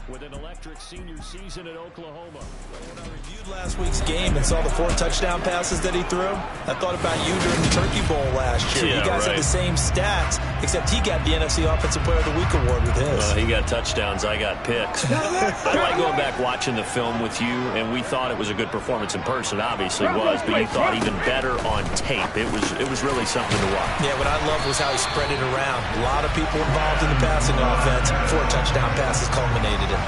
with an electric senior season at Oklahoma. When I reviewed last week's game and saw the 4 touchdown passes that he threw, I thought about you during the Turkey Bowl last year. Yeah, you guys had the same stats, except he got the NFC Offensive Player of the Week award with his. He got touchdowns, I got picks. I like going back watching the film with you, and we thought it was a good performance in person. Obviously was, but you thought even better on tape. It was really something to watch. Yeah, what I loved was how he spread it around. A lot of people involved in the passing offense. 4 touchdown passes culminated in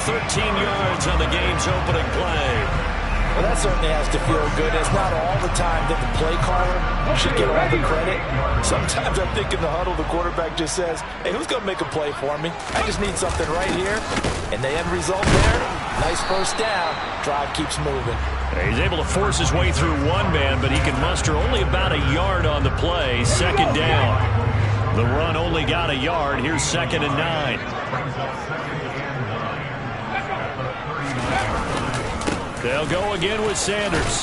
13 yards on the game's opening play. Well, that certainly has to feel good. It's not all the time that the play caller should get all the credit. Sometimes I think in the huddle, the quarterback just says, hey, who's going to make a play for me? I just need something right here. And the end result there, nice first down. Drive keeps moving. He's able to force his way through one man, but he can muster only about a yard on the play. Second down. The run only got a yard. Here's 2nd and 9. They'll go again with Sanders.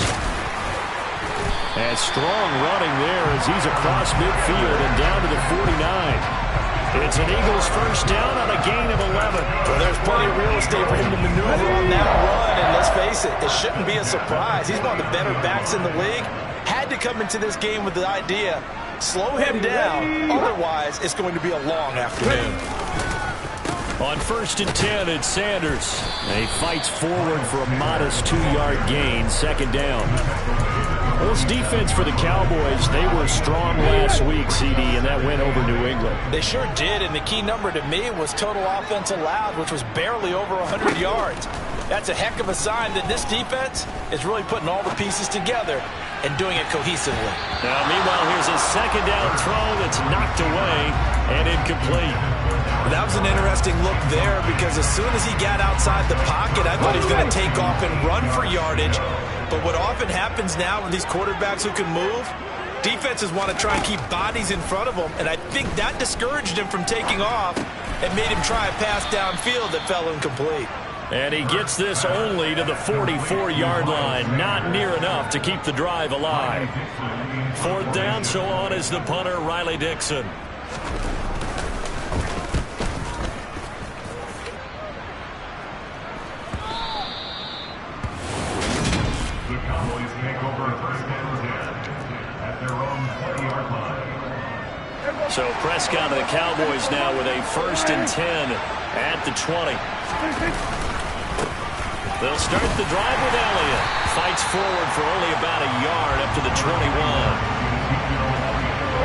And strong running there as he's across midfield and down to the 49. It's an Eagles first down on a gain of 11. Well, there's plenty of real estate for him to maneuver on that run, and let's face it, it shouldn't be a surprise. He's one of the better backs in the league. Had to come into this game with the idea, slow him down, otherwise it's going to be a long afternoon. On 1st and 10, it's Sanders. And he fights forward for a modest 2-yard gain. 2nd down. Well, this defense for the Cowboys, they were strong last week, CD, and that went over New England. They sure did, and the key number to me was total offense allowed, which was barely over 100 yards. That's a heck of a sign that this defense is really putting all the pieces together and doing it cohesively. Now, meanwhile, here's a 2nd down throw that's knocked away and incomplete. That was an interesting look there because as soon as he got outside the pocket, I thought he was going to take off and run for yardage. But what often happens now with these quarterbacks who can move, defenses want to try and keep bodies in front of them, and I think that discouraged him from taking off and made him try a pass downfield that fell incomplete. And he gets this only to the 44-yard line. Not near enough to keep the drive alive. 4th down, so on is the punter, Riley Dixon. So Prescott and the Cowboys now with a 1st and 10 at the 20. They'll start the drive with Elliott. Fights forward for only about a yard up to the 21.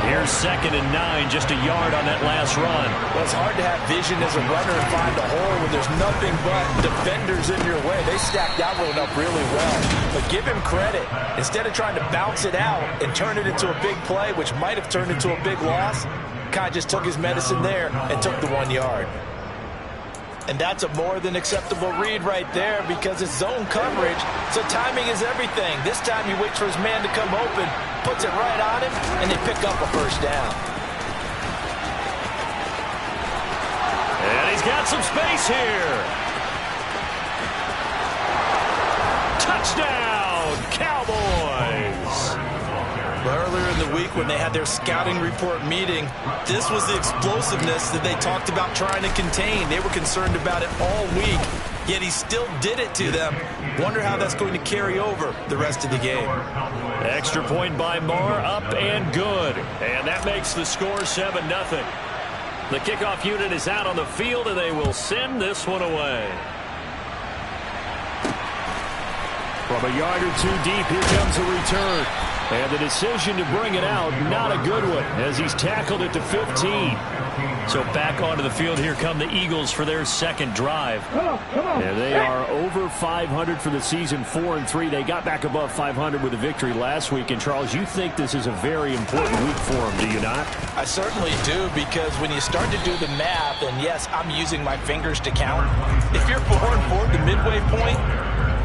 Here's 2nd and 9, just a yard on that last run. Well, it's hard to have vision as a runner and find a hole when there's nothing but defenders in your way. They stacked that one up really well. But give him credit. Instead of trying to bounce it out and turn it into a big play, which might have turned into a big loss, Kai just took his medicine there and took the 1 yard. And that's a more than acceptable read right there because it's zone coverage, so timing is everything. This time he waits for his man to come open, puts it right on him, and they pick up a first down. And he's got some space here. Touchdown, Cowboys! Earlier in the week when they had their scouting report meeting, this was the explosiveness that they talked about trying to contain. They were concerned about it all week, yet he still did it to them. Wonder how that's going to carry over the rest of the game. Extra point by Moore, up and good. And that makes the score 7-0. The kickoff unit is out on the field, and they will send this one away. From a yard or 2 deep, here comes a return. And the decision to bring it out, not a good one, as he's tackled it to 15. So back onto the field, here come the Eagles for their 2nd drive. And they are over 500 for the season, 4-3. They got back above 500 with a victory last week. And, Charles, you think this is a very important week for them, do you not? I certainly do, because when you start to do the math, and yes, I'm using my fingers to count, if you're 4-4 at the midway point,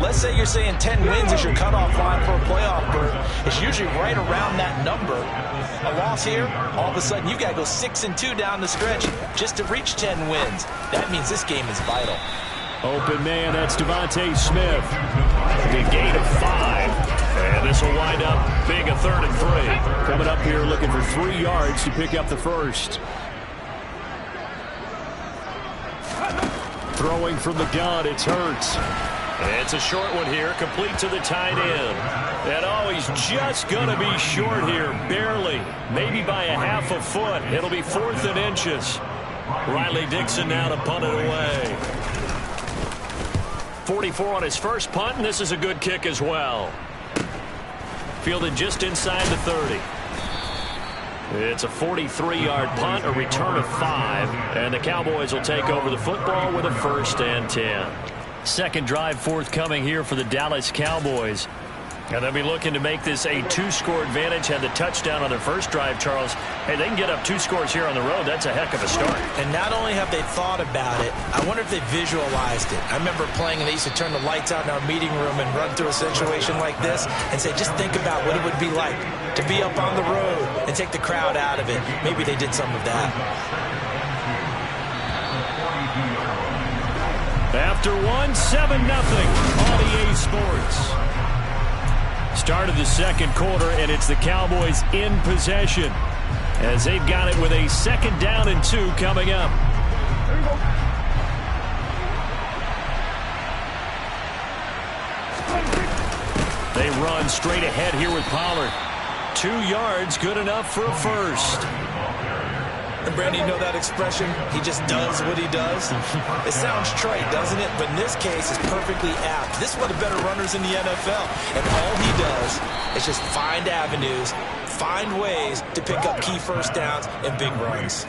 let's say you're saying 10 wins is your cutoff line for a playoff berth. It's usually right around that number. A loss here, all of a sudden you got to go 6-2 down the stretch just to reach 10 wins. That means this game is vital. Open man, that's Devontae Smith. The gain of 5. And this will wind up being a 3rd and 3. Coming up here looking for 3 yards to pick up the first. Throwing from the gun, it's Hurts. It's a short one here, complete to the tight end. And oh, he's just going to be short here, barely. Maybe by a half a foot. It'll be 4th and inches. Riley Dixon now to punt it away. 44 on his first punt, and this is a good kick as well. Fielded just inside the 30. It's a 43-yard punt, a return of 5, and the Cowboys will take over the football with a 1st and 10. Second drive forthcoming here for the Dallas Cowboys. And they'll be looking to make this a 2-score advantage. Had the touchdown on their first drive, Charles. Hey, they can get up 2 scores here on the road. That's a heck of a start. And not only have they thought about it, I wonder if they visualized it. I remember playing, and they used to turn the lights out in our meeting room and run through a situation like this and say, just think about what it would be like to be up on the road and take the crowd out of it. Maybe they did some of that. After 1, 7-0 on EA Sports. Start of the second quarter, and it's the Cowboys in possession as they've got it with a 2nd down and 2 coming up. They run straight ahead here with Pollard. 2 yards, good enough for a first. And Brandon, you know that expression? He just does what he does. It sounds trite, doesn't it? But in this case, it's perfectly apt. This is one of the better runners in the NFL. And all he does is just find avenues, find ways to pick up key first downs and big runs.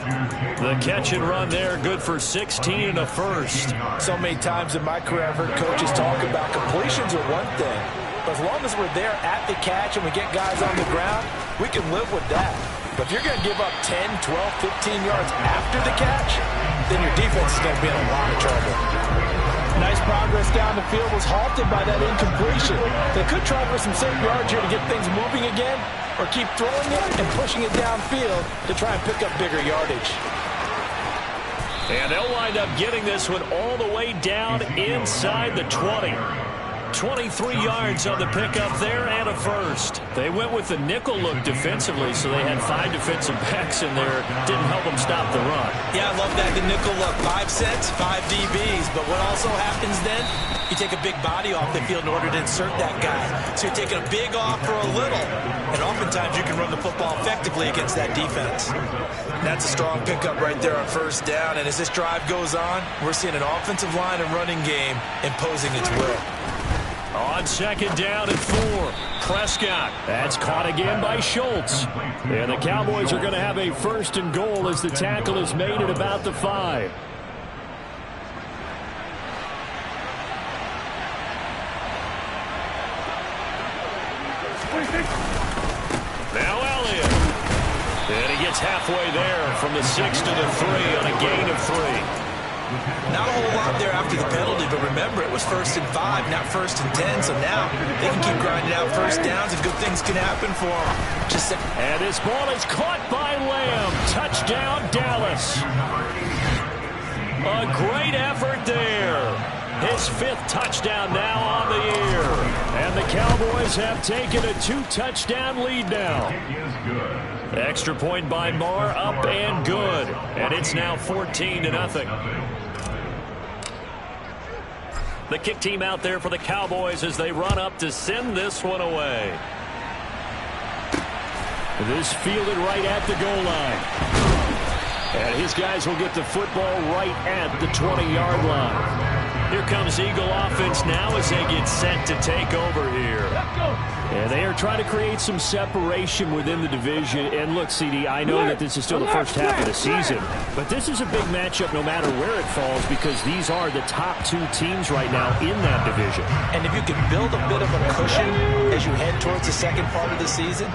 The catch and run there, good for 16 and a first. So many times in my career, I've heard coaches talk about completions are one thing. But as long as we're there at the catch and we get guys on the ground, we can live with that. But if you're going to give up 10, 12, 15 yards after the catch, then your defense is going to be in a lot of trouble. Nice progress down the field was halted by that incompletion. They could try for some safe yards here to get things moving again, or keep throwing it and pushing it downfield to try and pick up bigger yardage. And they'll wind up getting this one all the way down inside the 20. 23 yards on the pickup there and a first. They went with the nickel look defensively, so they had 5 defensive backs in there. Didn't help them stop the run. Yeah, I love that, the nickel look. 5 sets, 5 DBs. But what also happens then, you take a big body off the field in order to insert that guy. So you're taking a big off for a little. And oftentimes you can run the football effectively against that defense. That's a strong pickup right there on first down. And as this drive goes on, we're seeing an offensive line and running game imposing its will. On 2nd down and 4, Prescott. That's caught again by Schultz. And the Cowboys are going to have a 1st and goal as the tackle is made at about the 5. Now Elliott. And he gets halfway there from the 6 to the 3 on a gain of 3. Not a whole lot there after the penalty, but remember, it was 1st and 5, not 1st and 10, so now they can keep grinding out first downs and good things can happen for them. And this ball is caught by Lamb. Touchdown, Dallas. A great effort there. His 5th touchdown now on the year. And the Cowboys have taken a 2-touchdown lead now. Extra point by Marr, up and good. And it's now 14-0. The kick team out there for the Cowboys as they run up to send this one away. This fielded right at the goal line. And his guys will get the football right at the 20-yard line. Here comes Eagle offense now as they get set to take over here. And they are trying to create some separation within the division. And look, CD, I know that this is still the first half of the season, but this is a big matchup no matter where it falls because these are the top 2 teams right now in that division. And if you can build a bit of a cushion as you head towards the second part of the season,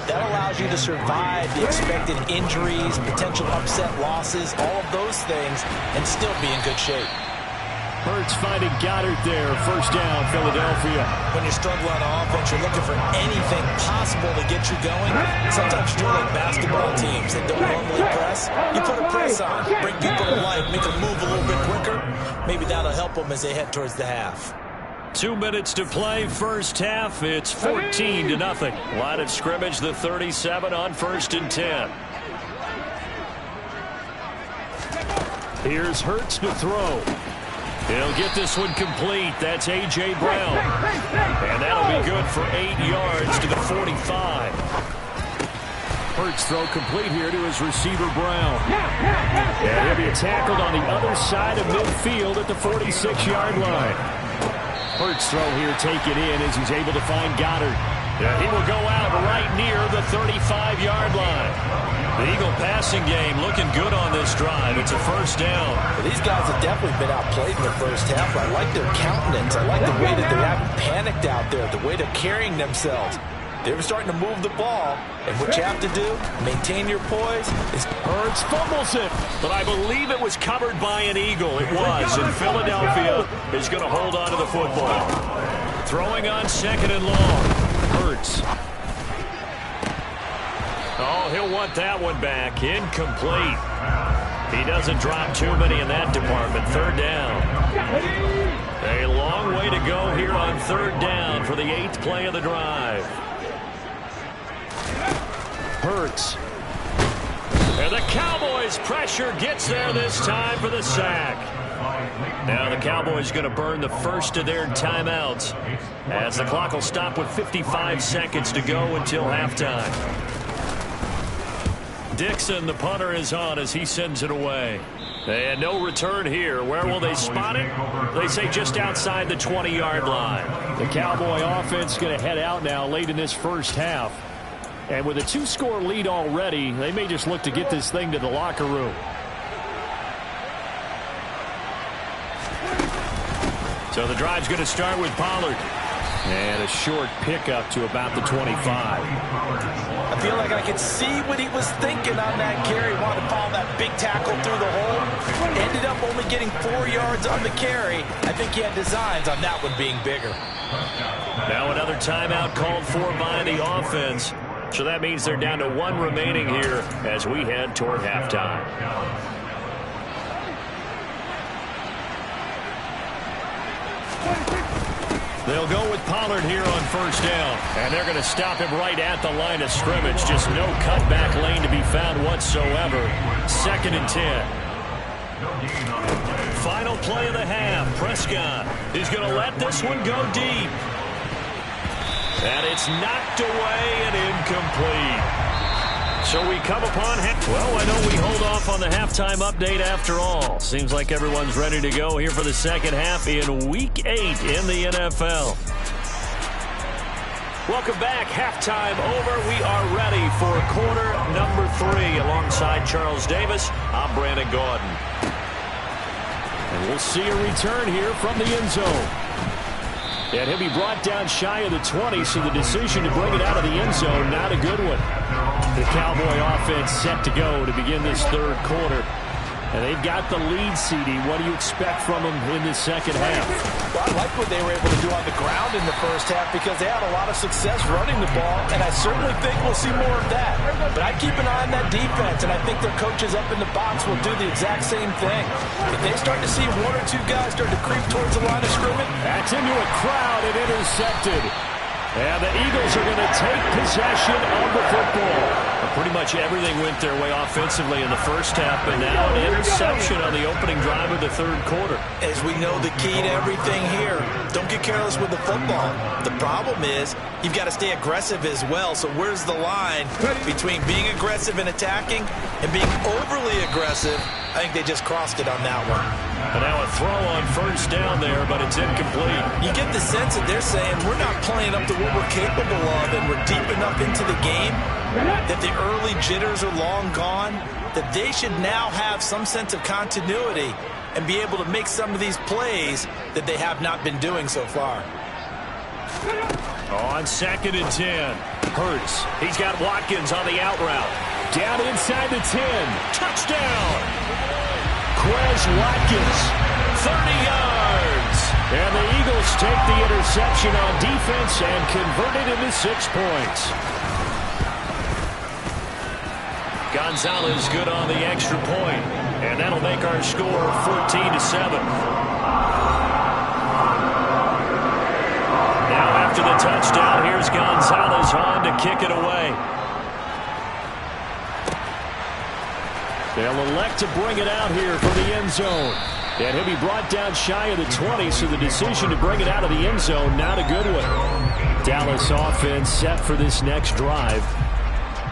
that allows you to survive the expected injuries, potential upset losses, all of those things, and still be in good shape. Hurts finding Goddard there. 1st down, Philadelphia. When you're struggling on offense, you're looking for anything possible to get you going. Sometimes you're like basketball teams that don't normally press. You put a press on, bring people to life, make them move a little bit quicker. Maybe that'll help them as they head towards the half. 2 minutes to play, first half. It's 14-0. Line of scrimmage, the 37 on 1st and 10. Here's Hurts to throw. He'll get this one complete. That's A.J. Brown. And that'll be good for 8 yards to the 45. Hurts throw complete here to his receiver, Brown. And he'll be tackled on the other side of midfield at the 46-yard line. Hurts throw here taken in as he's able to find Goddard. He will go out right near the 35-yard line. The Eagle passing game looking good on this drive. It's a first down. Well, these guys have definitely been outplayed in the first half. I like their countenance. I like the way that they haven't panicked out there, the way they're carrying themselves. They were starting to move the ball, and what you have to do, maintain your poise, is Hurts fumbles it, but I believe it was covered by an Eagle. It was, and Philadelphia is going to hold on to the football. Throwing on second and long. Hurts. Oh, he'll want that one back. Incomplete. He doesn't drop too many in that department. Third down. A long way to go here on third down for the 8th play of the drive. Hurts. And the Cowboys' pressure gets there this time for the sack. Now the Cowboys going to burn the first of their timeouts as the clock will stop with 55 seconds to go until halftime. Dixon, the punter, is on as he sends it away. And no return here. Where will they spot it? They say just outside the 20-yard line. The Cowboy offense going to head out now late in this first half. And with a 2-score lead already, they may just look to get this thing to the locker room. So the drive's going to start with Pollard. And a short pickup to about the 25. I feel like I could see what he was thinking on that carry. Wanted to follow that big tackle through the hole. Ended up only getting 4 yards on the carry. I think he had designs on that one being bigger. Now another timeout called for by the offense. So that means they're down to 1 remaining here as we head toward halftime. They'll go with Pollard here on first down. And they're going to stop him right at the line of scrimmage. Just no cutback lane to be found whatsoever. 2nd and 10. Final play of the half. Prescott is going to let this one go deep. And it's knocked away and incomplete. So we come upon well, I know we hold off on the halftime update after all. Seems like everyone's ready to go here for the second half in Week 8 in the NFL. Welcome back. Halftime over. We are ready for quarter number 3. Alongside Charles Davis, I'm Brandon Gaudin. And we'll see a return here from the end zone. And he'll be brought down shy of the 20, so the decision to bring it out of the end zone, not a good one. The Cowboy offense set to go to begin this third quarter. And they've got the lead, CD. What do you expect from them in this second half? Well, I like what they were able to do on the ground in the first half because they had a lot of success running the ball, and I certainly think we'll see more of that. But I'd keep an eye on that defense, and I think their coaches up in the box will do the exact same thing. If they start to see 1 or 2 guys start to creep towards the line of scrimmage. That's into a crowd and intercepted. And the Eagles are going to take possession of the football. Pretty much everything went their way offensively in the first half, but now an interception on the opening drive of the third quarter. As we know, the key to everything here, don't get careless with the football. The problem is you've got to stay aggressive as well. So where's the line between being aggressive and attacking and being overly aggressive? I think they just crossed it on that one. And now a throw on first down there, but it's incomplete. You get the sense that they're saying we're not playing up to what we're capable of, and we're deep enough into the game that the early jitters are long gone, that they should now have some sense of continuity and be able to make some of these plays that they have not been doing so far. On 2nd and 10, Hurts. He's got Watkins on the out route. Down inside the 10. Touchdown! Quez Watkins, 30 yards. And the Eagles take the interception on defense and convert it into 6 points. Gonzalez good on the extra point, and that'll make our score 14-7. Now after the touchdown, here's Gonzalez on to kick it away. They'll elect to bring it out here for the end zone. And he'll be brought down shy of the 20, so the decision to bring it out of the end zone, not a good one. Dallas offense set for this next drive.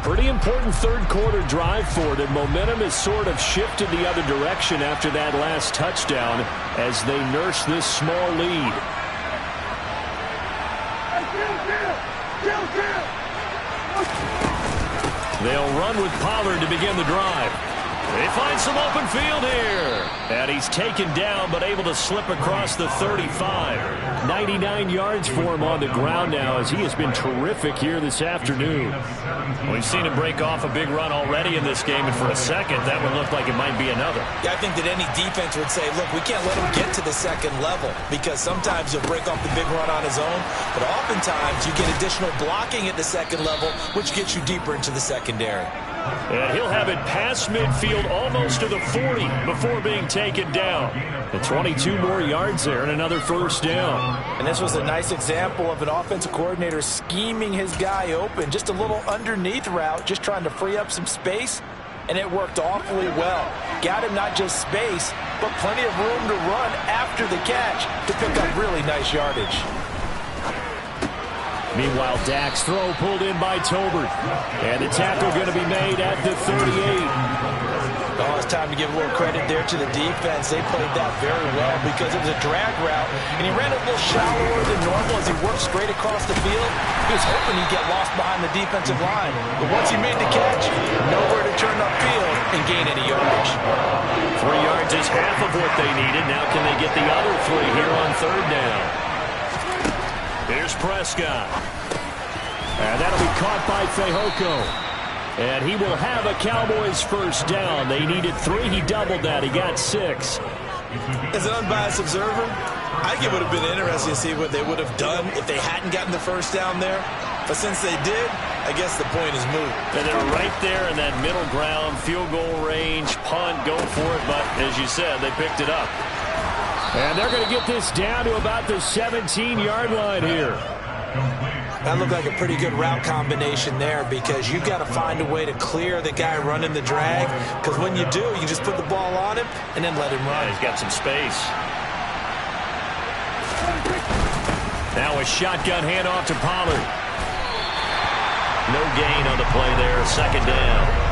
Pretty important third-quarter drive for them. Momentum has sort of shifted the other direction after that last touchdown as they nurse this small lead. They'll run with Pollard to begin the drive. They find some open field here. And he's taken down but able to slip across the 35. 99 yards for him on the ground now as he has been terrific here this afternoon. We've seen him break off a big run already in this game, and for a second that would look like it might be another. Yeah, I think that any defense would say, look, we can't let him get to the second level because sometimes he'll break off the big run on his own, but oftentimes you get additional blocking at the second level, which gets you deeper into the secondary. And he'll have it past midfield almost to the 40 before being taken down. And 22 more yards there and another first down. And this was a nice example of an offensive coordinator scheming his guy open. Just a little underneath route, just trying to free up some space. And it worked awfully well. Got him not just space, but plenty of room to run after the catch to pick up really nice yardage. Meanwhile, Dak's throw pulled in by Tobert. And the tackle going to be made at the 38. Oh, it's time to give a little credit there to the defense. They played that very well because it was a drag route, and he ran a little shallower than normal as he worked straight across the field. He was hoping he'd get lost behind the defensive line. But once he made the catch, nowhere to turn upfield and gain any yardage. 3 yards is half of what they needed. Now can they get the other 3 here on third down? Here's Prescott. And that'll be caught by Fehoko. And he will have a Cowboys first down. They needed 3. He doubled that. He got 6. As an unbiased observer, I think it would have been interesting to see what they would have done if they hadn't gotten the first down there. But since they did, I guess the point is moot. And they're right there in that middle ground, field goal range, punt, go for it. But as you said, they picked it up. And they're going to get this down to about the 17-yard line here. That looked like a pretty good route combination there because you've got to find a way to clear the guy running the drag, because when you do, you just put the ball on him and then let him run. Yeah, he's got some space. Now a shotgun handoff to Pollard. No gain on the play there, second down.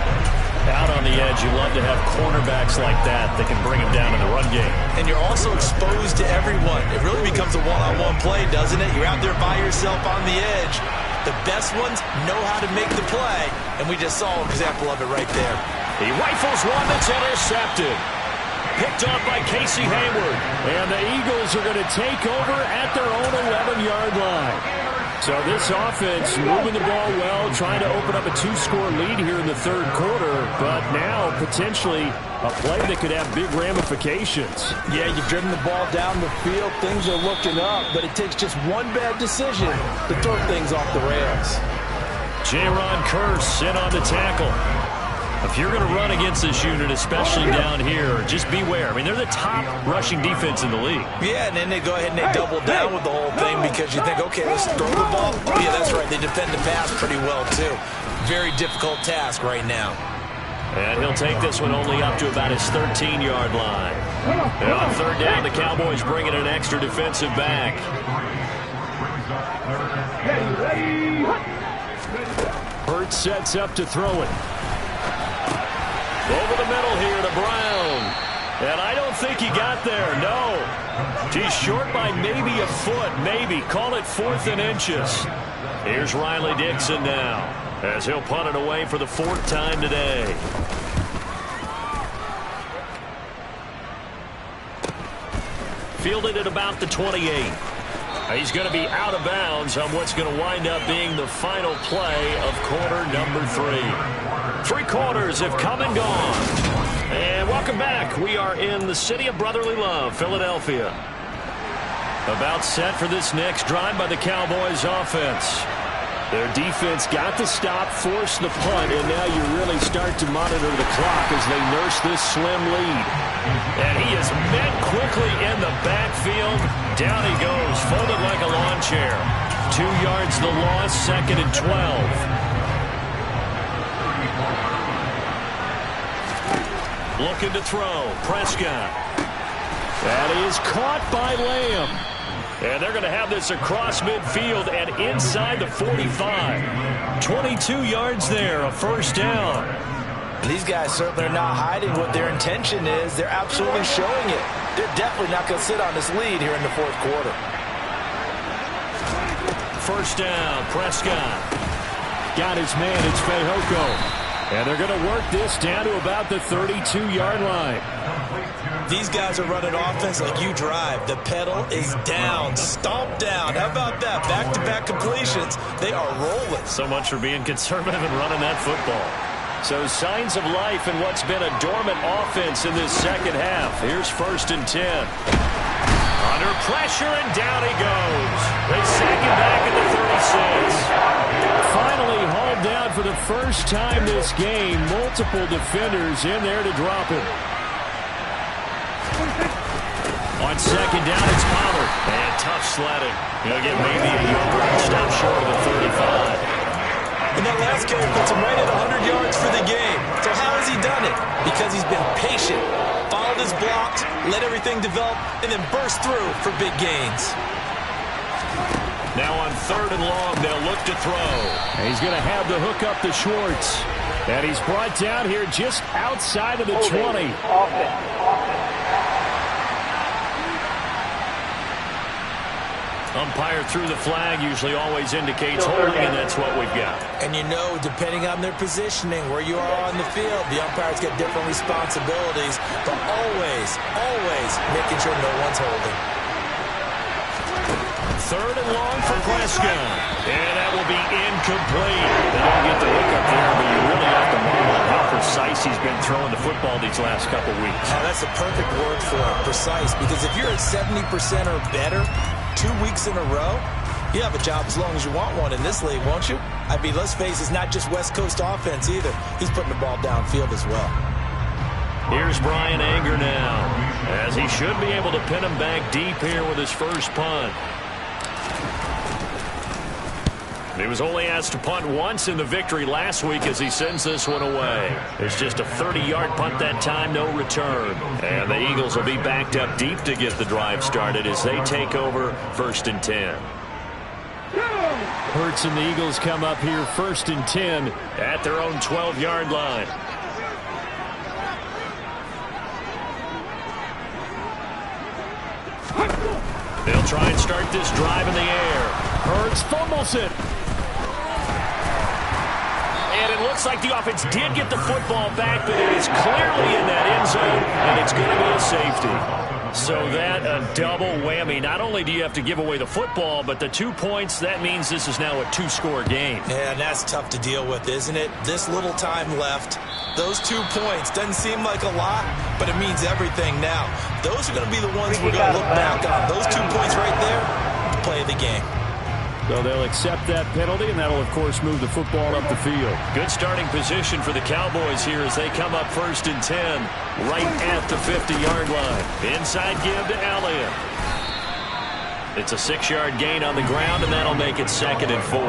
Out on the edge, you love to have cornerbacks like that that can bring him down in the run game. And you're also exposed to everyone. It really becomes a one-on-one play, doesn't it? You're out there by yourself on the edge. The best ones know how to make the play, and we just saw an example of it right there. He rifles one that's intercepted. Picked off by Casey Hayward. And the Eagles are going to take over at their own 11-yard line. So this offense moving the ball well, trying to open up a 2-score lead here in the third quarter, but now potentially a play that could have big ramifications. Yeah, you've driven the ball down the field. Things are looking up, but it takes just one bad decision to throw things off the rails. Jaron Kearse in on the tackle. If you're going to run against this unit, especially down here, just beware. I mean, they're the top rushing defense in the league. Yeah, and then they go ahead and they double down with the whole thing because you think, okay, let's throw the ball. Yeah, that's right. They defend the pass pretty well, too. Very difficult task right now. And he'll take this one only up to about his 13-yard line. And on third down, the Cowboys bring in an extra defensive back. Hurts sets up to throw it. Over the middle here to Brown. And I don't think he got there, no. He's short by maybe a foot, maybe. Call it 4th and inches. Here's Riley Dixon now, as he'll punt it away for the 4th time today. Fielded at about the 28. He's going to be out of bounds on what's going to wind up being the final play of quarter number 3. 3 quarters have come and gone. And welcome back. We are in the city of brotherly love, Philadelphia. About set for this next drive by the Cowboys offense. Their defense got the stop, forced the punt, and now you really start to monitor the clock as they nurse this slim lead. And he is met quickly in the backfield. Down he goes, folded like a lawn chair. 2 yards the loss, 2nd and 12. Looking to throw. Prescott. That is caught by Lamb. And they're going to have this across midfield and inside the 45. 22 yards there, a first down. These guys certainly are not hiding what their intention is. They're absolutely showing it. They're definitely not going to sit on this lead here in the fourth quarter. First down, Prescott. Got his man, it's Fehoko. And they're going to work this down to about the 32-yard line. These guys are running offense like you drive. The pedal is down, stomp down. How about that? Back-to-back completions. They are rolling. So much for being conservative and running that football. So signs of life in what's been a dormant offense in this second half. Here's 1st and 10. Under pressure, and down he goes. They sack him back at the 36. Finally hauled down for the first time this game. Multiple defenders in there to drop him. On second down, it's Pollard. And tough sledding. He'll get maybe a yard and stop short of the 35. And that last carry puts him right at 100 yards for the game. So how has he done it? Because he's been patient, followed his blocks, let everything develop, and then burst through for big gains. Now on 3rd and long, they'll look to throw. And he's going to have the hook up to Schwartz. And he's brought down here just outside of the 20. Umpire threw the flag, usually always indicates holding, and that's what we've got. And you know, depending on their positioning, where you are on the field, the umpires get different responsibilities, but always making sure no one's holding. 3rd and long for Prescott. And that will be incomplete. They don't get the hook up there, but you really have to marvel at how precise he's been throwing the football these last couple weeks. Oh, that's a perfect word for it, precise, because if you're at 70% or better 2 weeks in a row, you have a job as long as you want one in this league, won't you? I mean, let's face it, it's not just West Coast offense either. He's putting the ball downfield as well. Here's Brian Anger now, as he should be able to pin him back deep here with his first punt. He was only asked to punt once in the victory last week as he sends this one away. It's just a 30-yard punt that time, no return. And the Eagles will be backed up deep to get the drive started as they take over 1st and 10. Hurts and the Eagles come up here 1st and 10 at their own 12-yard line. They'll try and start this drive in the air. Hurts fumbles it. And it looks like the offense did get the football back, but it is clearly in that end zone, and it's going to be a safety. So that a double whammy. Not only do you have to give away the football, but the 2 points, that means this is now a 2-score game. Yeah, and that's tough to deal with, isn't it? This little time left. Those 2 points doesn't seem like a lot, but it means everything now. Those are going to be the ones we're going to look back on. Those 2 points right there, the play of the game. So they'll accept that penalty, and that'll, of course, move the football up the field. Good starting position for the Cowboys here as they come up 1st and 10, right at the 50-yard line. Inside give to Elliott. It's a 6-yard gain on the ground, and that'll make it 2nd and 4.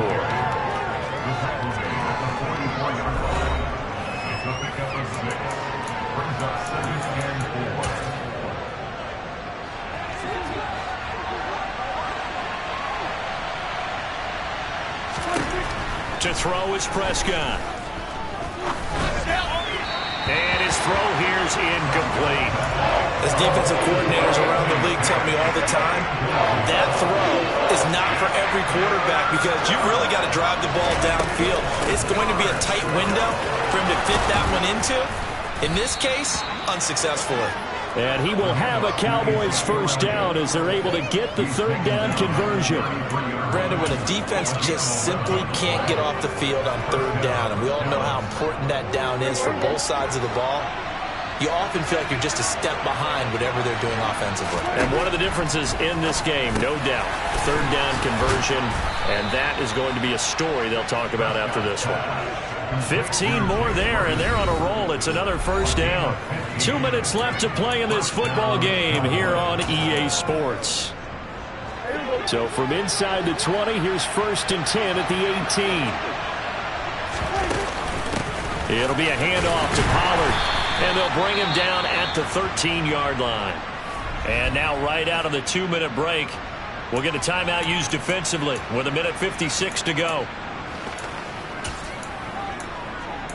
To throw is Prescott. And his throw here is incomplete. As defensive coordinators around the league tell me all the time, that throw is not for every quarterback because you've really got to drive the ball downfield. It's going to be a tight window for him to fit that one into. In this case, unsuccessfully. And he will have a Cowboys first down as they're able to get the 3rd down conversion. Brandon, when a defense just simply can't get off the field on 3rd down, and we all know how important that down is for both sides of the ball, you often feel like you're just a step behind whatever they're doing offensively. And one of the differences in this game, no doubt, 3rd down conversion, and that is going to be a story they'll talk about after this one. 15 more there, and they're on a roll. It's another first down. 2 minutes left to play in this football game here on EA Sports. So from inside the 20, here's 1st and 10 at the 18. It'll be a handoff to Pollard, and they'll bring him down at the 13-yard line. And now right out of the 2-minute break, we'll get a timeout used defensively with 1:56 to go.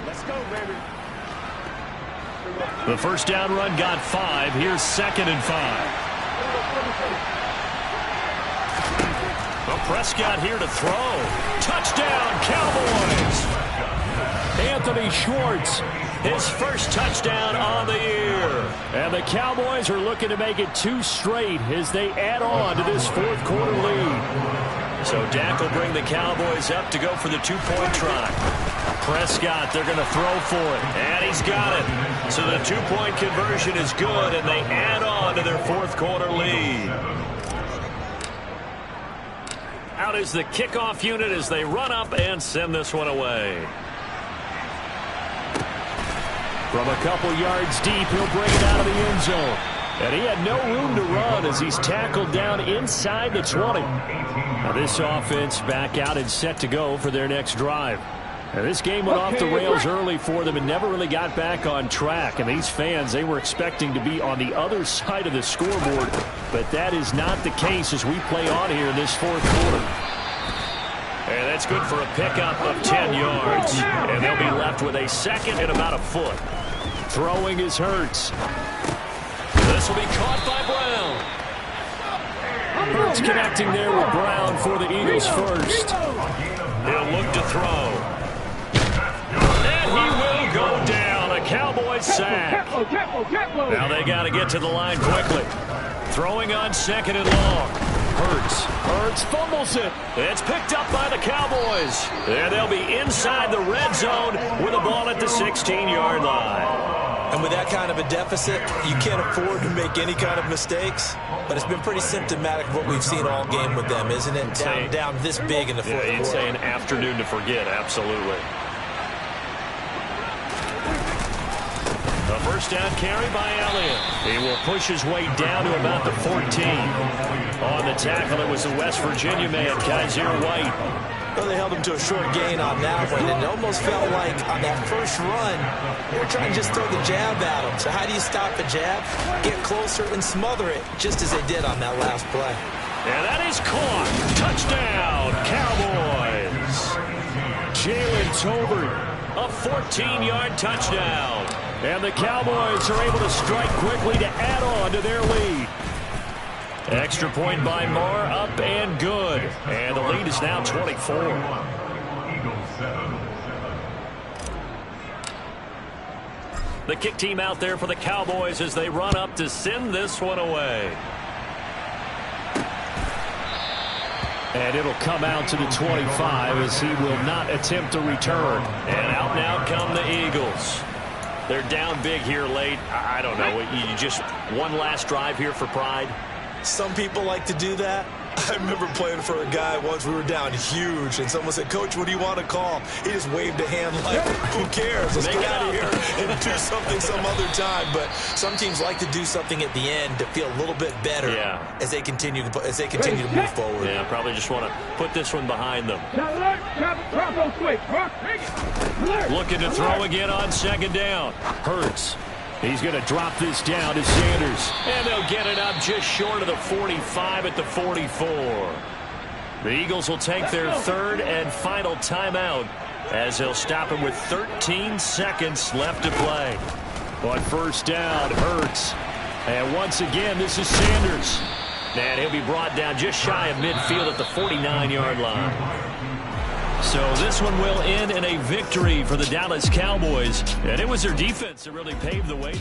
Let's go, baby. The first down run got 5. Here's 2nd and 5. Well, Prescott here to throw. Touchdown, Cowboys! Anthony Schwartz, his first touchdown on the year. And the Cowboys are looking to make it 2 straight as they add on to this fourth-quarter lead. So Dak will bring the Cowboys up to go for the 2-point try. Prescott, they're going to throw for it, and he's got it. So the 2-point conversion is good, and they add on to their fourth-quarter lead. Out is the kickoff unit as they run up and send this one away. From a couple yards deep, he'll bring it out of the end zone. And he had no room to run as he's tackled down inside the 20. Now this offense back out and set to go for their next drive. Now this game went off the rails early for them and never really got back on track. And these fans, they were expecting to be on the other side of the scoreboard. But that is not the case as we play on here in this fourth quarter. And that's good for a pickup of 10 yards. And they'll be left with a 2nd and about a foot. Throwing is Hurts. This will be caught by Brown. Hurts connecting there with Brown for the Eagles first. He'll look to throw. And he will go down. A Cowboys sack. Now they got to get to the line quickly. Throwing on 2nd and long. Hurts fumbles it. It's picked up by the Cowboys. And they'll be inside the red zone with a ball at the 16-yard line. And with that kind of a deficit, you can't afford to make any kind of mistakes. But it's been pretty symptomatic of what we've seen all game with them, isn't it? Down this big in the fourth quarter. You'd say an afternoon to forget, absolutely. A first down carry by Elliott. He will push his way down to about the 14. On the tackle, it was the West Virginia man, Kaiser White. Well, they held him to a short gain on that one, and it almost felt like on that first run, they were trying to just throw the jab at him. So how do you stop a jab? Get closer and smother it, just as they did on that last play. And that is caught. Touchdown, Cowboys. Jalen Tolbert, a 14-yard touchdown. And the Cowboys are able to strike quickly to add on to their lead. Extra point by Marr, up and good. And the lead is now 24. The kick team out there for the Cowboys as they run up to send this one away. And it'll come out to the 25 as he will not attempt to return. And out come the Eagles. They're down big here late. I don't know. You just one last drive here for pride. Some people like to do that. I remember playing for a guy once. We were down huge, and someone said, "Coach, what do you want to call?" He just waved a hand like, "Who cares? Let's get out of here and do something some other time." But some teams like to do something at the end to feel a little bit better as they continue to move forward. Yeah, probably just want to put this one behind them. Looking to throw again on 2nd down. Hurts. He's going to drop this down to Sanders. And they'll get it up just short of the 45 at the 44. The Eagles will take their 3rd and final timeout as they'll stop him with 13 seconds left to play. On first down, Hurts. And once again, this is Sanders. And he'll be brought down just shy of midfield at the 49-yard line. So this one will end in a victory for the Dallas Cowboys. And it was their defense that really paved the way.